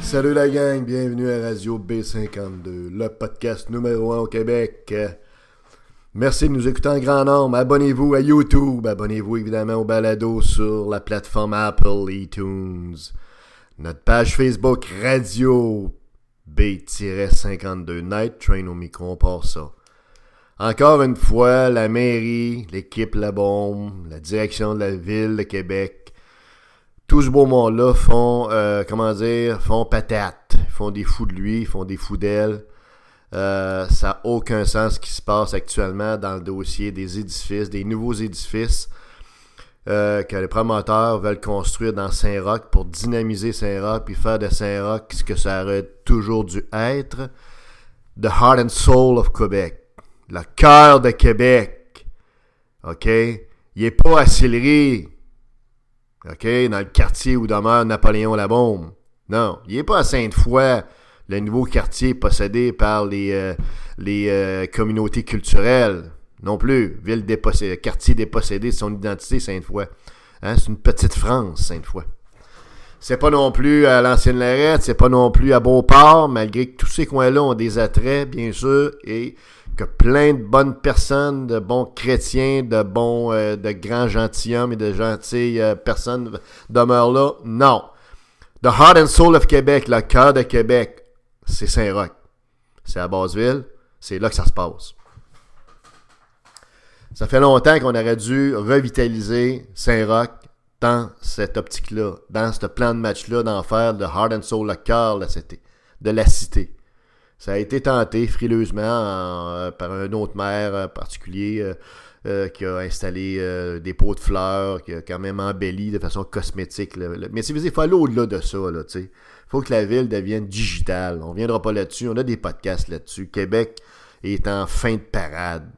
Salut la gang, bienvenue à Radio B52, le podcast numéro 1 au Québec. Merci de nous écouter en grand nombre. Abonnez-vous à YouTube, abonnez-vous évidemment au balado sur la plateforme Apple iTunes. Notre page Facebook Radio B-52 Night Train au micro, on part ça. Encore une fois, la mairie, l'équipe La Bombe, la direction de la ville de Québec, tout ce beau monde-là font patate. Ils font des fous de lui, ils font des fous d'elle. Ça n'a aucun sens ce qui se passe actuellement dans le dossier des édifices, des nouveaux édifices que les promoteurs veulent construire dans Saint-Roch pour dynamiser Saint-Roch puis faire de Saint-Roch ce que ça aurait toujours dû être, the heart and soul of Québec, le cœur de Québec. OK? Il n'est pas à Sillery. OK? Dans le quartier où demeure Napoléon Labombe. Non, il n'est pas à Sainte-Foy, le nouveau quartier possédé par les communautés culturelles. Non plus. Quartier dépossédé de son identité, Sainte-Foy. Hein? C'est une petite France, Sainte-Foy. C'est pas non plus à l'Ancienne-Lorette, c'est pas non plus à Beauport, malgré que tous ces coins-là ont des attraits, bien sûr, et que plein de bonnes personnes, de bons chrétiens, de grands gentilshommes et de gentilles personnes demeurent là. Non. The heart and soul of Québec, le cœur de Québec, c'est Saint-Roch. C'est à Basseville, c'est là que ça se passe. Ça fait longtemps qu'on aurait dû revitaliser Saint-Roch dans cette optique-là, dans ce plan de match-là, d'en faire le heart and soul, le cœur de la cité. Ça a été tenté frileusement par un autre maire particulier qui a installé des pots de fleurs, qui a quand même embelli de façon cosmétique. Mais il faut aller au-delà de ça. Il faut que la ville devienne digitale. On ne reviendra pas là-dessus. On a des podcasts là-dessus. Québec est en fin de parade.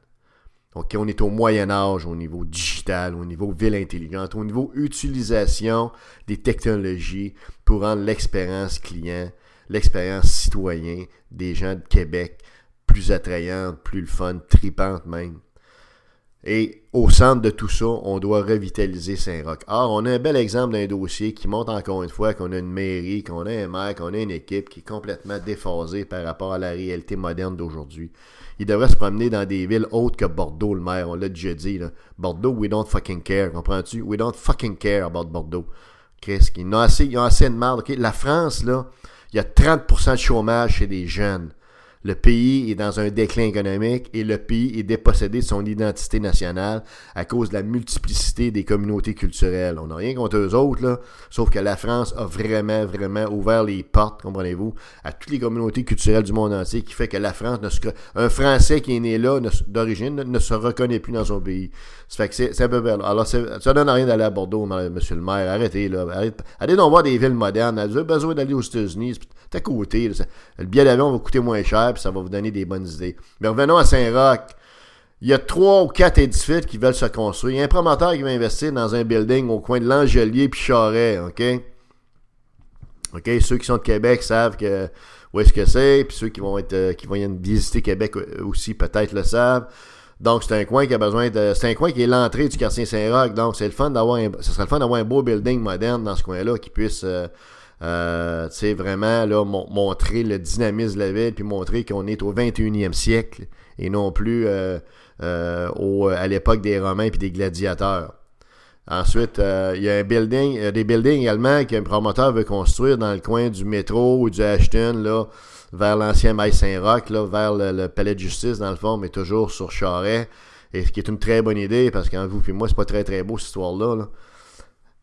Okay, on est au Moyen-Âge au niveau digital, au niveau ville intelligente, au niveau utilisation des technologies pour rendre l'expérience client, l'expérience citoyen des gens de Québec plus attrayante, plus le fun, tripante même. Et au centre de tout ça, on doit revitaliser Saint-Roch. Or, on a un bel exemple d'un dossier qui montre encore une fois qu'on a une mairie, qu'on a un maire, qu'on a une équipe qui est complètement déphasée par rapport à la réalité moderne d'aujourd'hui. Il devrait se promener dans des villes autres que Bordeaux, le maire. On l'a déjà dit, là. Bordeaux, we don't fucking care. Comprends-tu? We don't fucking care about Bordeaux. Qu'est-ce qu'ils ont assez de marde. Okay? La France, là, il y a 30% de chômage chez les jeunes. Le pays est dans un déclin économique et le pays est dépossédé de son identité nationale à cause de la multiplicité des communautés culturelles. On n'a rien contre eux autres, là, sauf que la France a vraiment, vraiment ouvert les portes, comprenez-vous, à toutes les communautés culturelles du monde entier, qui fait que la France, un Français qui est né là, d'origine, ne se reconnaît plus dans son pays. Ça fait que c'est un peu belle. Alors, ça donne rien d'aller à Bordeaux, monsieur le maire. Arrêtez, là. Allez donc voir des villes modernes. Vous avez besoin d'aller aux États-Unis. C'est à côté. Là. Le billet d'avion va coûter moins cher, puis ça va vous donner des bonnes idées. Mais revenons à Saint-Roch. Il y a 3 ou 4 édifices qui veulent se construire. Il y a un promoteur qui va investir dans un building au coin de l'Angelier puis Charest, OK? OK, ceux qui sont de Québec savent où est-ce que c'est, puis ceux qui vont visiter Québec aussi peut-être le savent. Donc, c'est un coin qui a besoin de... C'est un coin qui est l'entrée du quartier Saint-Roch. Donc, ce serait le fun d'avoir un beau building moderne dans ce coin-là qui puisse... vraiment là, montrer le dynamisme de la ville puis montrer qu'on est au 21e siècle et non plus à l'époque des Romains puis des gladiateurs. Ensuite, il y a des buildings également qu'un promoteur veut construire dans le coin du métro ou du Ashton, là, vers l'ancien Mail Saint-Roch, là, vers le palais de justice, dans le fond, mais toujours sur Charest, et ce qui est une très bonne idée, parce qu'en vous et moi, c'est pas très très beau cette histoire-là, là.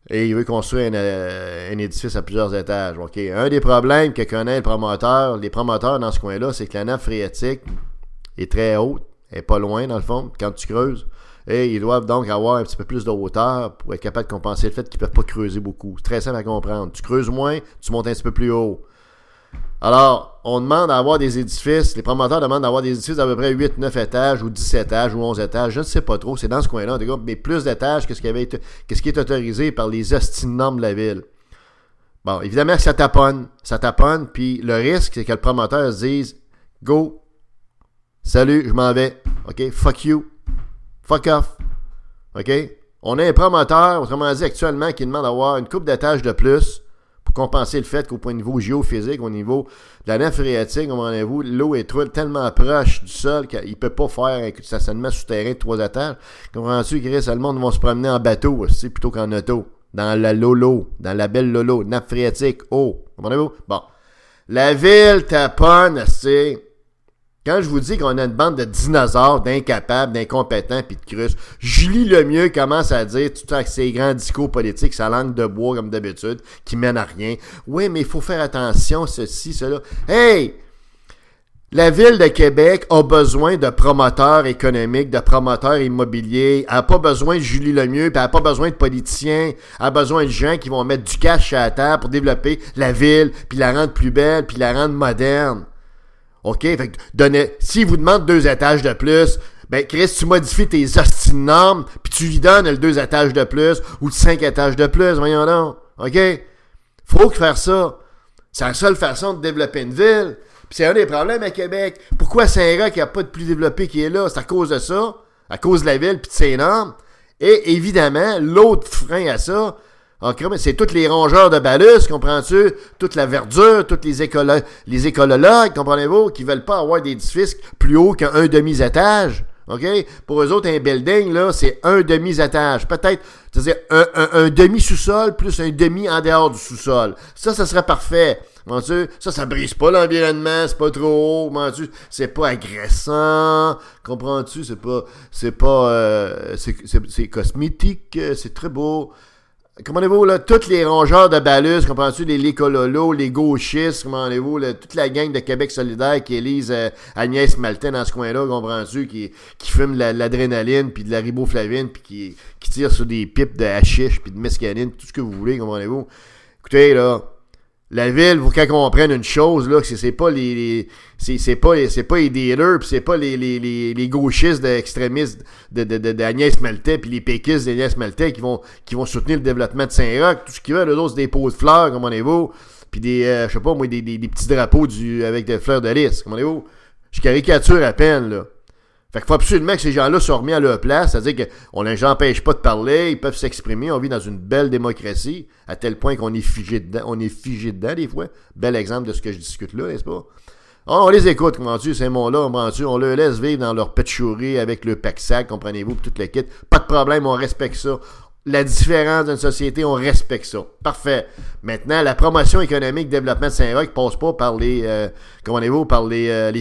Et il veut construire un édifice à plusieurs étages. Okay. Un des problèmes que connaît les promoteurs dans ce coin-là, c'est que la nappe phréatique est très haute, elle est pas loin dans le fond, quand tu creuses. Et ils doivent donc avoir un petit peu plus de hauteur pour être capable de compenser le fait qu'ils ne peuvent pas creuser beaucoup. C'est très simple à comprendre. Tu creuses moins, tu montes un petit peu plus haut. Alors, on demande à avoir des édifices, les promoteurs demandent d'avoir des édifices d'à peu près 8, 9 étages, ou 10 étages, ou 11 étages, je ne sais pas trop, c'est dans ce coin-là, mais plus d'étages que ce qui est autorisé par les hosties normes de la ville. Bon, évidemment que ça taponne, puis le risque, c'est que le promoteur se dise « Go, salut, je m'en vais, ok, fuck you, fuck off, ok ». On a un promoteur, autrement dit actuellement, qui demande d'avoir une couple d'étages de plus pour compenser le fait qu'au point de niveau géophysique, au niveau de la nappe phréatique, comprenez-vous, l'eau est tellement proche du sol qu'il ne peut pas faire un stationnement souterrain de 3 étages. Comprends-tu, Chris, le monde va se promener en bateau aussi, plutôt qu'en auto. Dans la Lolo, dans la belle Lolo, nappe phréatique, eau. Comprenez-vous? Bon. La ville taponne, c'est... Quand je vous dis qu'on a une bande de dinosaures, d'incapables, d'incompétents pis de crusses, Julie Lemieux commence à dire, tout avec ses grands discours politiques, sa langue de bois comme d'habitude, qui mène à rien. Oui, mais il faut faire attention, ceci, cela. Hey! La Ville de Québec a besoin de promoteurs économiques, de promoteurs immobiliers. Elle n'a pas besoin de Julie Lemieux, puis elle n'a pas besoin de politiciens. Elle a besoin de gens qui vont mettre du cash à la terre pour développer la ville, puis la rendre plus belle, puis la rendre moderne. OK? Fait que s'il vous demande 2 étages de plus, ben Chris, tu modifies tes hosties de normes, puis tu lui donnes le 2 étages de plus ou 5 étages de plus, voyons donc. OK? Faut faire ça. C'est la seule façon de développer une ville. Puis c'est un des problèmes à Québec. Pourquoi Saint-Roch n'a pas de plus développé qui est là? C'est à cause de ça, à cause de la ville puis de ses normes. Et évidemment, l'autre frein à ça, c'est tous les rongeurs de balus, comprends-tu? Toute la verdure, tous les écologues, comprenez-vous, qui veulent pas avoir des édifices plus hauts qu'un demi-étage. OK? Pour eux autres, un building, là, c'est un demi-étage. Peut-être, c'est-à-dire un demi-sous-sol plus un demi en dehors du sous-sol. Ça serait parfait. Comprends-tu? Ça brise pas l'environnement, c'est pas trop haut. Comprends-tu? C'est pas agressant. Comprends-tu? C'est cosmétique, c'est très beau. Comprenez-vous, là, tous les rongeurs de balus, comprends-tu, les cololos, les gauchistes, comprenez-vous, toute la gang de Québec solidaire qui élise Agnès Maltais dans ce coin-là, comprends-tu, qui fume l'adrénaline, puis de la riboflavine, puis qui tire sur des pipes de hashish, puis de mescaline, tout ce que vous voulez, comprenez-vous. Écoutez, là, la ville, faut qu'elle comprenne une chose, là, que c'est pas c'est pas les dealers, pis c'est pas les gauchistes d'extrémistes d'Agnès Maltais, pis les péquistes d'Agnès Maltais qui vont soutenir le développement de Saint-Roch. Tout ce qu'ils veulent, eux autres, c'est des pots de fleurs, comprenez-vous, pis des, je sais pas, moi, des petits drapeaux avec des fleurs de lys, comprenez-vous. Je caricature à peine, là. Fait qu'il faut absolument que ces gens-là soient remis à leur place, c'est-à-dire qu'on ne les empêche pas de parler, ils peuvent s'exprimer, on vit dans une belle démocratie, à tel point qu'on est figé dedans des fois. Bel exemple de ce que je discute là, n'est-ce pas? On les écoute, comprends-tu, ces mots-là, comprends-tu, on les laisse vivre dans leur petchourie avec le pack-sac, comprenez-vous, pis toute la kit. Pas de problème, on respecte ça. La différence d'une société, on respecte ça. Parfait. Maintenant, la promotion économique, développement de Saint-Roch passe pas par les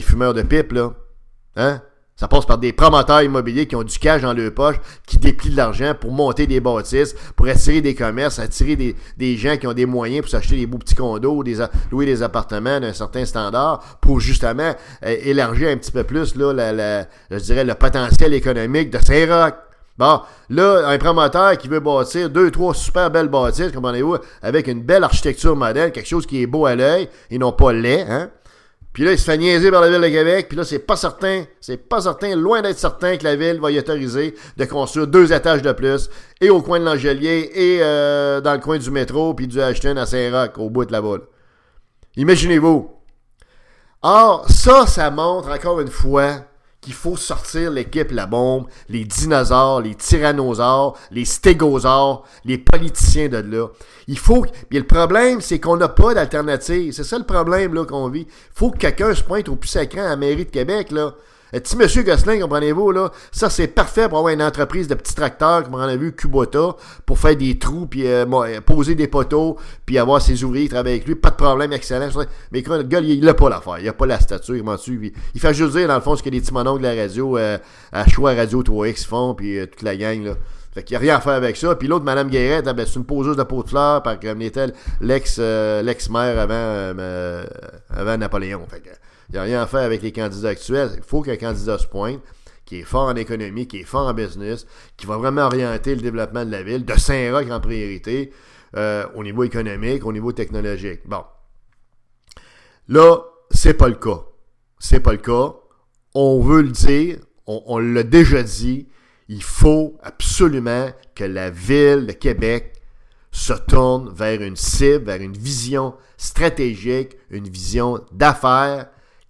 fumeurs de pipe, là. Hein? Ça passe par des promoteurs immobiliers qui ont du cash dans leur poche, qui déplient de l'argent pour monter des bâtisses, pour attirer des commerces, attirer des gens qui ont des moyens pour s'acheter des beaux petits condos, louer des appartements d'un certain standard, pour justement élargir un petit peu plus là, je dirais le potentiel économique de Saint-Roch. Bon, là, un promoteur qui veut bâtir 2-3 super belles bâtisses, comprenez-vous, avec une belle architecture moderne, quelque chose qui est beau à l'œil, et non pas laid, hein? Puis là, il se fait niaiser par la Ville de Québec. Puis là, c'est pas certain, loin d'être certain que la Ville va y autoriser de construire 2 étages de plus, et au coin de l'Angelier, et dans le coin du métro, puis du Ashton à Saint-Roch, au bout de la boule. Imaginez-vous. Or, ça montre encore une fois qu'il faut sortir l'équipe la bombe, les dinosaures, les tyrannosaures, les stégosaures, les politiciens de là. Il faut... Puis le problème, c'est qu'on n'a pas d'alternative. C'est ça le problème là qu'on vit. Il faut que quelqu'un se pointe au plus sacré à la mairie de Québec, là. Petit monsieur Gosselin, comprenez-vous, là, ça c'est parfait pour avoir une entreprise de petits tracteurs, comme on a vu, Kubota, pour faire des trous, puis poser des poteaux, puis avoir ses ouvriers travailler avec lui, pas de problème, excellent. Mais le gars, il a pas l'affaire, il a pas la stature, il fait juste dire, dans le fond, ce que les petits mononcles de la radio, à choix Radio 3X font, puis toute la gang, là. Fait qu'il n'y a rien à faire avec ça. Puis l'autre, Mme Guérette, c'est une poseuse de pot de fleurs, parce qu'elle était l'ex-maire avant Napoléon. Fait que, il n'y a rien à faire avec les candidats actuels. Il faut qu'un candidat se pointe, qui est fort en économie, qui est fort en business, qui va vraiment orienter le développement de la ville, de Saint-Roch en priorité, au niveau économique, au niveau technologique. Bon. Là, c'est pas le cas. C'est pas le cas. On veut le dire, on l'a déjà dit, il faut absolument que la ville de Québec se tourne vers une cible, vers une vision stratégique, une vision d'affaires.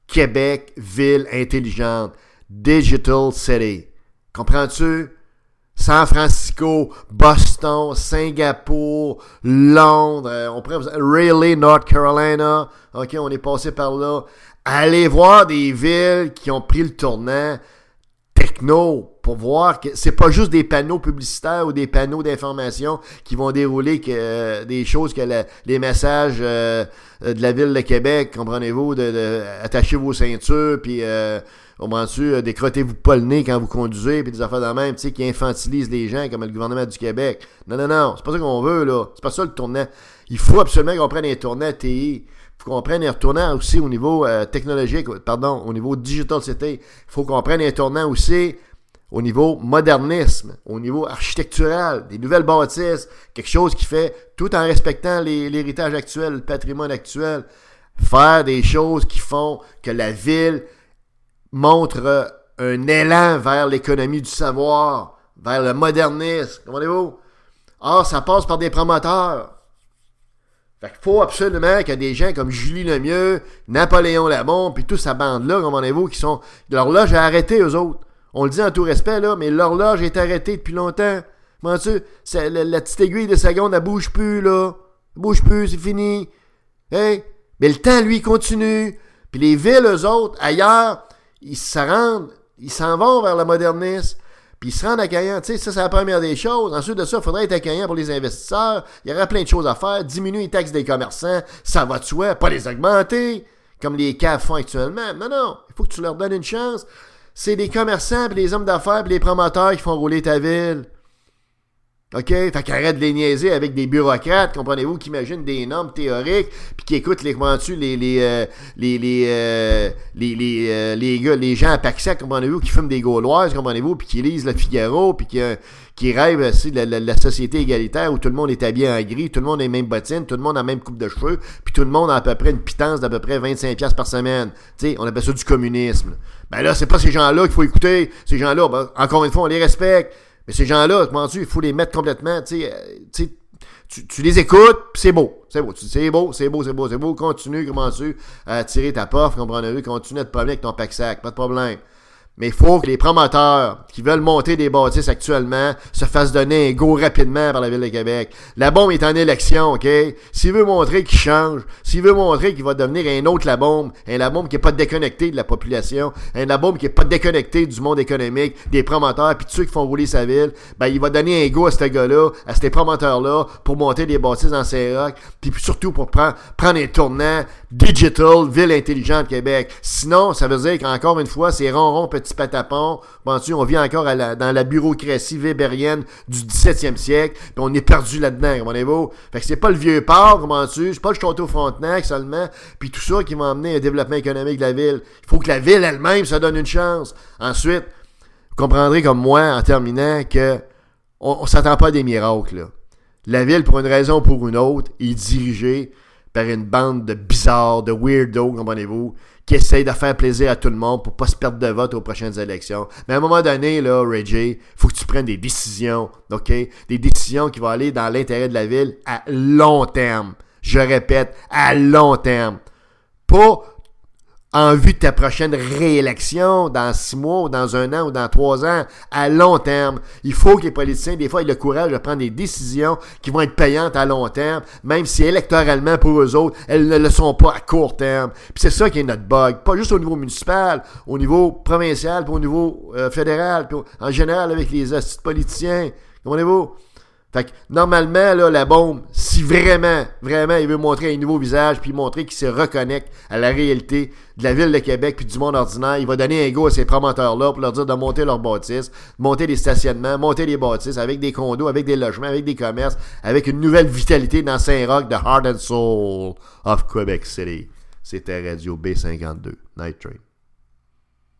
Québec, ville intelligente, Digital City. Comprends-tu? San Francisco, Boston, Singapour, Londres, Raleigh, North Carolina. OK, on est passé par là. Allez voir des villes qui ont pris le tournant techno pour voir que c'est pas juste des panneaux publicitaires ou des panneaux d'information qui vont dérouler des choses que les messages de la ville de Québec, comprenez-vous, attachez vos ceintures, puis décrottez-vous pas le nez quand vous conduisez, puis des affaires de même, tu sais, qui infantilisent les gens comme le gouvernement du Québec. Non, c'est pas ça qu'on veut, là. C'est pas ça le tournant. Il faut absolument qu'on prenne un tournant TI. Il faut qu'on prenne un tournant aussi au niveau au niveau Digital City. Il faut qu'on prenne un tournant aussi au niveau modernisme, au niveau architectural, des nouvelles bâtisses, quelque chose qui fait, tout en respectant l'héritage actuel, le patrimoine actuel, faire des choses qui font que la ville montre un élan vers l'économie du savoir, vers le modernisme, comprenez-vous? Or, ça passe par des promoteurs. Fait qu'il faut absolument qu'il y ait des gens comme Julie Lemieux, Napoléon Lamont, puis toute sa bande-là, comprenez-vous, qui sont... L'horloge a arrêté, eux autres. On le dit en tout respect, là, mais l'horloge est arrêtée depuis longtemps. Comment-tu? La petite aiguille de seconde, elle bouge plus, là. Elle bouge plus, c'est fini. Hein? Mais le temps, lui, continue. Puis les villes, eux autres, ailleurs, ils s'en vont vers le modernisme. Puis ils se rendent accueillants. Tu sais, ça, c'est la première des choses. Ensuite de ça, il faudrait être accueillant pour les investisseurs. Il y aurait plein de choses à faire. Diminuer les taxes des commerçants, ça va de soi. Pas les augmenter, comme les caves font actuellement. Non. Il faut que tu leur donnes une chance. C'est les commerçants, puis les hommes d'affaires, puis les promoteurs qui font rouler ta ville. OK? Fait qu'arrête de les niaiser avec des bureaucrates, comprenez-vous, qui imaginent des normes théoriques, puis qui écoutent les gens à Paxac, comprenez-vous, qui fument des gauloises, comprenez-vous, puis qui lisent le Figaro, puis qui rêvent aussi de la société égalitaire où tout le monde est habillé en gris, tout le monde a les mêmes bottines, tout le monde a la même coupe de cheveux, puis tout le monde a à peu près une pitance d'à peu près 25$ par semaine. Tu sais, on appelle ça du communisme. Ben là, c'est pas ces gens-là qu'il faut écouter. Ces gens-là, ben, encore une fois, on les respecte. Mais ces gens-là, comment tu, il faut les mettre complètement, tu les écoutes, pis c'est beau. C'est beau. Continue, comment tu, à tirer ta porte, comprenez-vous, continue à te promener avec ton pack-sac, pas de problème. Mais il faut que les promoteurs qui veulent monter des bâtisses actuellement se fassent donner un go rapidement par la Ville de Québec. La bombe est en élection, OK? S'il veut montrer qu'il change, s'il veut montrer qu'il va devenir un autre la bombe qui n'est pas déconnecté de la population, la bombe qui n'est pas déconnecté du monde économique, des promoteurs, puis de ceux qui font rouler sa ville, ben il va donner un go à ce gars-là, à ces promoteurs-là, pour monter des bâtisses dans Saint-Roch, puis surtout pour prendre un tournant digital, ville intelligente Québec. Sinon, ça veut dire qu'encore une fois, c'est ronron, petit patapon. On vit encore dans la bureaucratie weberienne du 17e siècle, puis on est perdu là-dedans, comprenez-vous? Fait que c'est pas le vieux port, c'est pas le château Frontenac seulement, puis tout ça qui va amener un développement économique de la ville. Il faut que la ville elle-même se donne une chance. Ensuite, vous comprendrez comme moi, en terminant, que on s'attend pas à des miracles, là. La ville, pour une raison ou pour une autre, est dirigée par une bande de bizarres, de weirdos, comprenez-vous, qui essayent de faire plaisir à tout le monde pour pas se perdre de vote aux prochaines élections. Mais à un moment donné, là, Ray J, faut que tu prennes des décisions, OK? Des décisions qui vont aller dans l'intérêt de la ville à long terme. Je répète, à long terme. Pas en vue de ta prochaine réélection dans 6 mois ou dans 1 an ou dans 3 ans, à long terme. Il faut que les politiciens, des fois, aient le courage de prendre des décisions qui vont être payantes à long terme, même si électoralement, pour eux autres, elles ne le sont pas à court terme. Puis c'est ça qui est notre bug. Pas juste au niveau municipal, au niveau provincial, puis au niveau fédéral, puis en général avec les hosties de politiciens. Comprenez-vous? Fait que, normalement, là, la bombe, si vraiment, il veut montrer un nouveau visage, puis montrer qu'il se reconnecte à la réalité de la Ville de Québec puis du monde ordinaire, il va donner un go à ces promoteurs-là pour leur dire de monter leurs bâtisses, monter des stationnements, monter les bâtisses avec des condos, avec des logements, avec des commerces, avec une nouvelle vitalité dans Saint-Roch, the heart and soul of Quebec City. C'était Radio B52, Night Train.